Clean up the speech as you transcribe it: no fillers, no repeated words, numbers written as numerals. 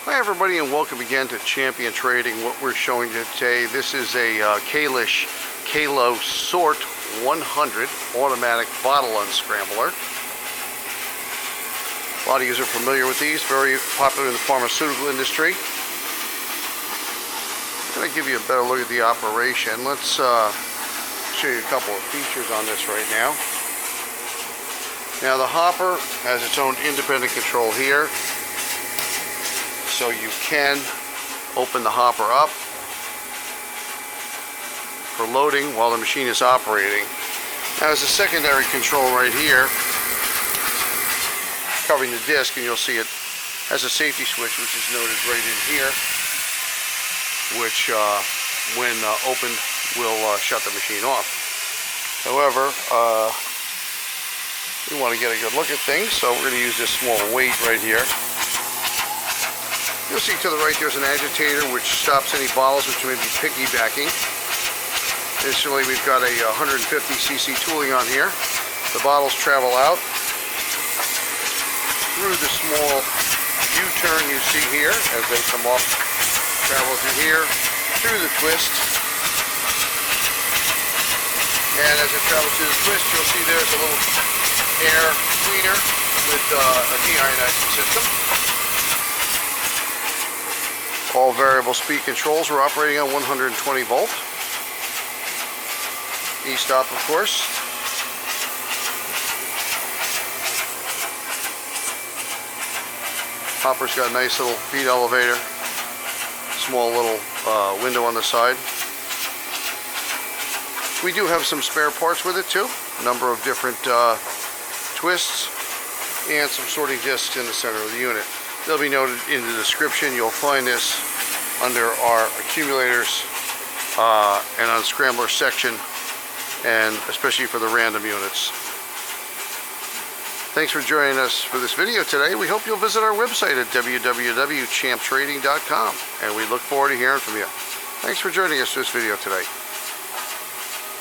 Hi everybody, and welcome again to Champion Trading. What we're showing you today, this is a Kalish Kalisort 100 automatic bottle unscrambler. A lot of you are familiar with these, very popular in the pharmaceutical industry. I'm going to give you a better look at the operation. Let's show you a couple of features on this right now. Now the hopper has its own independent control here. So you can open the hopper up for loading while the machine is operating. Now there's a secondary control right here covering the disc, and you'll see it has a safety switch which is noted right in here, which when opened will shut the machine off. However, we want to get a good look at things, so we're going to use this small weight right here. You'll see to the right there's an agitator which stops any bottles which may be piggybacking. Additionally, we've got a 150cc tooling on here. The bottles travel out through the small U-turn you see here as they come off, travel through here, through the twist. And as it travels through the twist, you'll see there's a little air cleaner with a deionizing system. All variable speed controls are operating on 120 volt. E-stop, of course. Hopper's got a nice little feed elevator. Small little window on the side. We do have some spare parts with it too. A number of different twists and some sorting discs in the center of the unit. They'll be noted in the description. You'll find this under our accumulators and unscrambler section, and especially for the random units. Thanks for joining us for this video today. We hope you'll visit our website at www.champtrading.com, and we look forward to hearing from you. Thanks for joining us for this video today.